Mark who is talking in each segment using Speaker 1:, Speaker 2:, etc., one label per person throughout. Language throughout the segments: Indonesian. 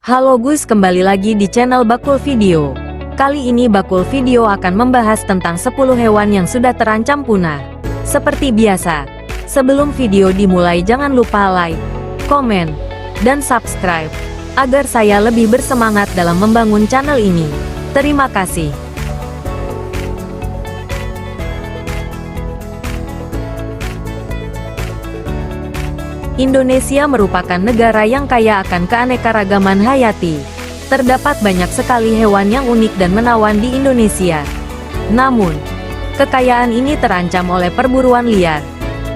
Speaker 1: Halo Gus, kembali lagi di channel Bakul Video. Kali ini Bakul Video akan membahas tentang 10 hewan yang sudah terancam punah. Seperti biasa, sebelum video dimulai jangan lupa like, komen, dan subscribe, agar saya lebih bersemangat dalam membangun channel ini. Terima kasih. Indonesia merupakan negara yang kaya akan keanekaragaman hayati. Terdapat banyak sekali hewan yang unik dan menawan di Indonesia. Namun, kekayaan ini terancam oleh perburuan liar,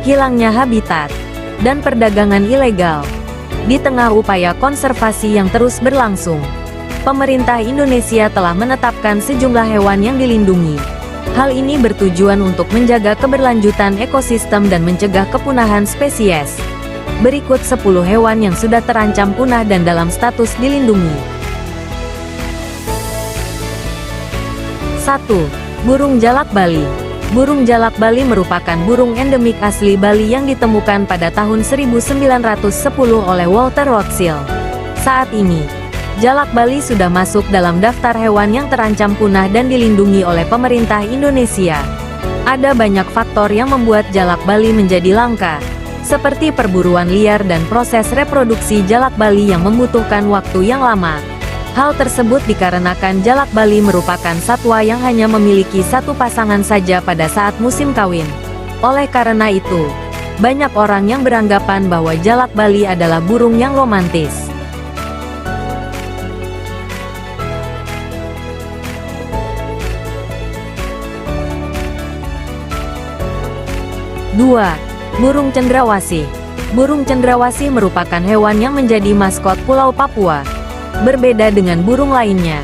Speaker 1: hilangnya habitat, dan perdagangan ilegal. Di tengah upaya konservasi yang terus berlangsung, pemerintah Indonesia telah menetapkan sejumlah hewan yang dilindungi. Hal ini bertujuan untuk menjaga keberlanjutan ekosistem dan mencegah kepunahan spesies. Berikut 10 hewan yang sudah terancam punah dan dalam status dilindungi. 1. Burung jalak Bali. Burung jalak Bali merupakan burung endemik asli Bali yang ditemukan pada tahun 1910 oleh Walter Rothschild. Saat ini, jalak Bali sudah masuk dalam daftar hewan yang terancam punah dan dilindungi oleh pemerintah Indonesia. Ada banyak faktor yang membuat jalak Bali menjadi langka, seperti perburuan liar dan proses reproduksi jalak Bali yang membutuhkan waktu yang lama. Hal tersebut dikarenakan jalak Bali merupakan satwa yang hanya memiliki satu pasangan saja pada saat musim kawin. Oleh karena itu, banyak orang yang beranggapan bahwa jalak Bali adalah burung yang romantis. Dua. Burung cendrawasih. Burung cendrawasih merupakan hewan yang menjadi maskot Pulau Papua. Berbeda dengan burung lainnya,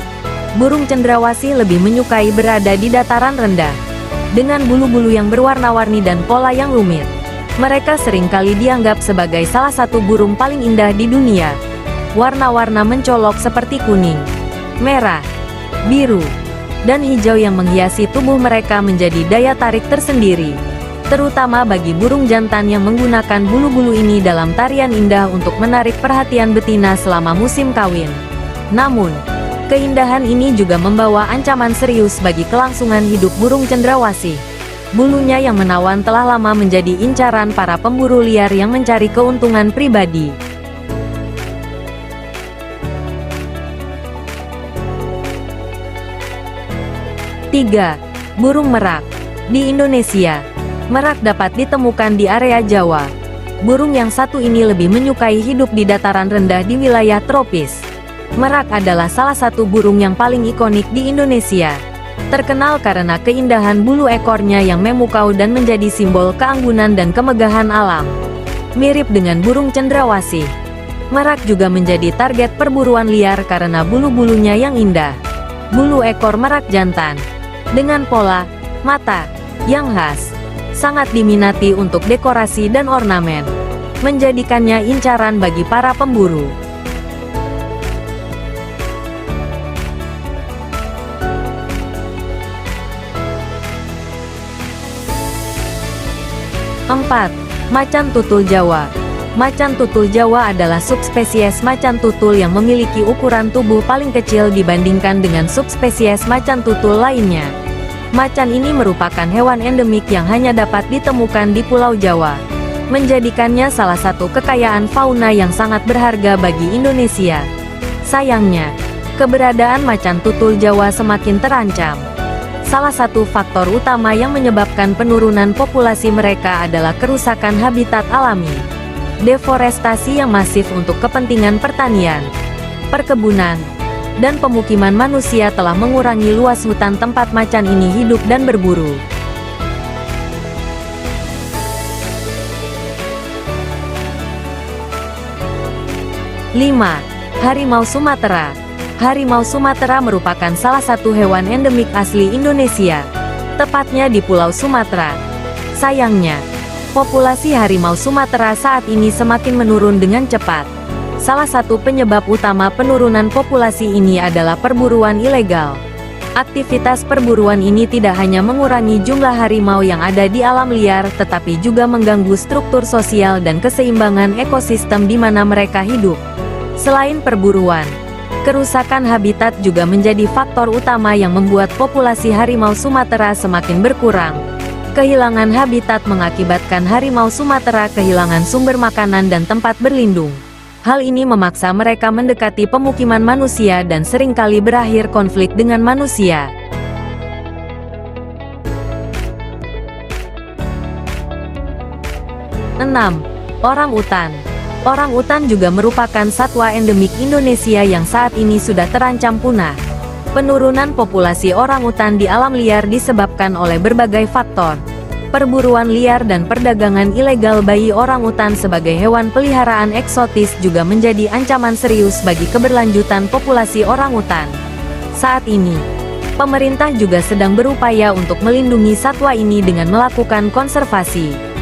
Speaker 1: burung cendrawasih lebih menyukai berada di dataran rendah. Dengan bulu-bulu yang berwarna-warni dan pola yang rumit, mereka seringkali dianggap sebagai salah satu burung paling indah di dunia. Warna-warna mencolok seperti kuning, merah, biru, dan hijau yang menghiasi tubuh mereka menjadi daya tarik tersendiri, terutama bagi burung jantan yang menggunakan bulu-bulu ini dalam tarian indah untuk menarik perhatian betina selama musim kawin. Namun, keindahan ini juga membawa ancaman serius bagi kelangsungan hidup burung cendrawasih. Bulunya yang menawan telah lama menjadi incaran para pemburu liar yang mencari keuntungan pribadi. Tiga. Burung merak. Di Indonesia, merak dapat ditemukan di area Jawa. Burung yang satu ini lebih menyukai hidup di dataran rendah di wilayah tropis. Merak adalah salah satu burung yang paling ikonik di Indonesia. Terkenal karena keindahan bulu ekornya yang memukau dan menjadi simbol keanggunan dan kemegahan alam. Mirip dengan burung cendrawasih, merak juga menjadi target perburuan liar karena bulu-bulunya yang indah. Bulu ekor merak jantan, dengan pola mata yang khas, sangat diminati untuk dekorasi dan ornamen, menjadikannya incaran bagi para pemburu. 4. Macan tutul Jawa. Macan tutul Jawa adalah subspesies macan tutul yang memiliki ukuran tubuh paling kecil dibandingkan dengan subspesies macan tutul lainnya. Macan ini merupakan hewan endemik yang hanya dapat ditemukan di Pulau Jawa, menjadikannya salah satu kekayaan fauna yang sangat berharga bagi Indonesia. Sayangnya, keberadaan macan tutul Jawa semakin terancam. Salah satu faktor utama yang menyebabkan penurunan populasi mereka adalah kerusakan habitat alami. Deforestasi yang masif untuk kepentingan pertanian, perkebunan, dan pemukiman manusia telah mengurangi luas hutan tempat macan ini hidup dan berburu. Lima. Harimau Sumatera. Harimau Sumatera merupakan salah satu hewan endemik asli Indonesia, tepatnya di Pulau Sumatera. Sayangnya, populasi harimau Sumatera saat ini semakin menurun dengan cepat. Salah satu penyebab utama penurunan populasi ini adalah perburuan ilegal. Aktivitas perburuan ini tidak hanya mengurangi jumlah harimau yang ada di alam liar, tetapi juga mengganggu struktur sosial dan keseimbangan ekosistem di mana mereka hidup. Selain perburuan, Kerusakan habitat juga menjadi faktor utama yang membuat populasi harimau Sumatera semakin berkurang. Kehilangan habitat mengakibatkan harimau Sumatera kehilangan sumber makanan dan tempat berlindung. Hal ini memaksa mereka mendekati pemukiman manusia dan seringkali berakhir konflik dengan manusia. Enam, Orang-utan. Orang-utan juga merupakan satwa endemik Indonesia yang saat ini sudah terancam punah. Penurunan populasi orang-utan di alam liar disebabkan oleh berbagai faktor. Perburuan liar dan perdagangan ilegal bayi orang-utan sebagai hewan peliharaan eksotis juga menjadi ancaman serius bagi keberlanjutan populasi orang-utan. Saat ini, pemerintah juga sedang berupaya untuk melindungi satwa ini dengan melakukan konservasi.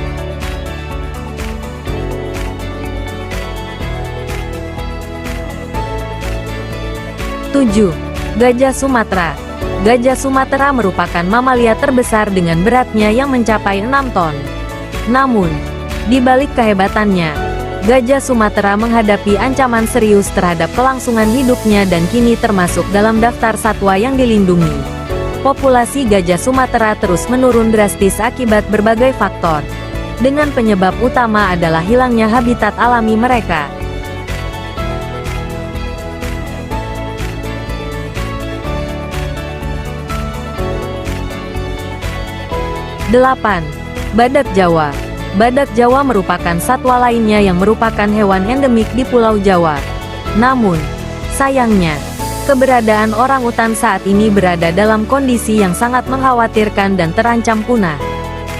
Speaker 1: 7. Gajah Sumatera. Gajah Sumatera merupakan mamalia terbesar dengan beratnya yang mencapai 6 ton. Namun, di balik kehebatannya, gajah Sumatera menghadapi ancaman serius terhadap kelangsungan hidupnya dan kini termasuk dalam daftar satwa yang dilindungi. Populasi gajah Sumatera terus menurun drastis akibat berbagai faktor, dengan penyebab utama adalah hilangnya habitat alami mereka. 8. Badak Jawa. Badak Jawa merupakan satwa lainnya yang merupakan hewan endemik di Pulau Jawa. Namun, sayangnya, keberadaan orangutan saat ini berada dalam kondisi yang sangat mengkhawatirkan dan terancam punah.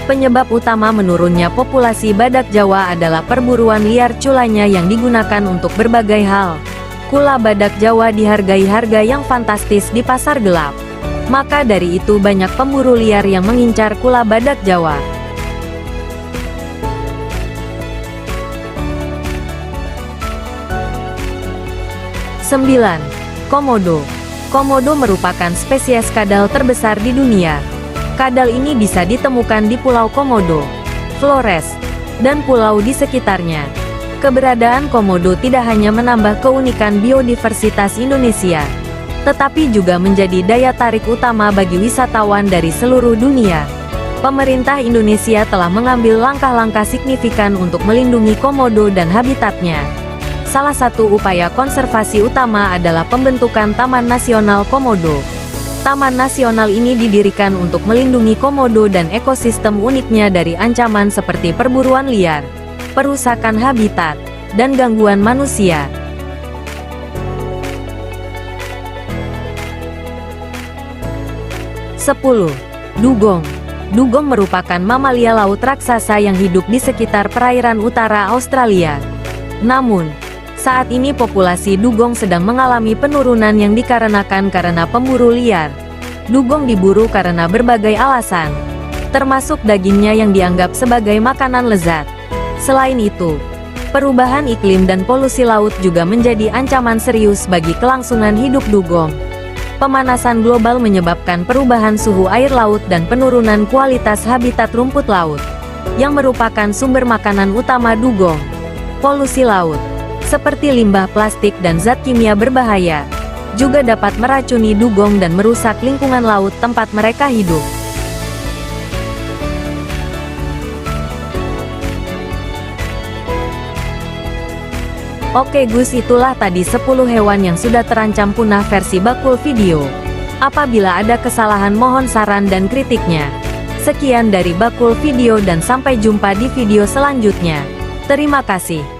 Speaker 1: Penyebab utama menurunnya populasi badak Jawa adalah perburuan liar culanya yang digunakan untuk berbagai hal. Kula badak Jawa dihargai harga yang fantastis di pasar gelap. Maka dari itu banyak pemburu liar yang mengincar kula badak Jawa. 9. Komodo. Komodo merupakan spesies kadal terbesar di dunia. Kadal ini bisa ditemukan di Pulau Komodo, Flores, dan pulau di sekitarnya. Keberadaan komodo tidak hanya menambah keunikan biodiversitas Indonesia, tetapi juga menjadi daya tarik utama bagi wisatawan dari seluruh dunia. Pemerintah Indonesia telah mengambil langkah-langkah signifikan untuk melindungi komodo dan habitatnya. Salah satu upaya konservasi utama adalah pembentukan Taman Nasional Komodo. Taman nasional ini didirikan untuk melindungi komodo dan ekosistem uniknya dari ancaman seperti perburuan liar, perusakan habitat, dan gangguan manusia. 10. Dugong. Dugong merupakan mamalia laut raksasa yang hidup di sekitar perairan utara Australia. Namun, saat ini populasi dugong sedang mengalami penurunan yang dikarenakan karena pemburu liar. Dugong diburu karena berbagai alasan, termasuk dagingnya yang dianggap sebagai makanan lezat. Selain itu, perubahan iklim dan polusi laut juga menjadi ancaman serius bagi kelangsungan hidup dugong. Pemanasan global menyebabkan perubahan suhu air laut dan penurunan kualitas habitat rumput laut, yang merupakan sumber makanan utama dugong. Polusi laut, seperti limbah plastik dan zat kimia berbahaya, juga dapat meracuni dugong dan merusak lingkungan laut tempat mereka hidup. Oke Gus, itulah tadi 10 hewan yang sudah terancam punah versi bakul video. Apabila ada kesalahan mohon saran dan kritiknya. Sekian dari bakul video dan sampai jumpa di video selanjutnya. Terima kasih.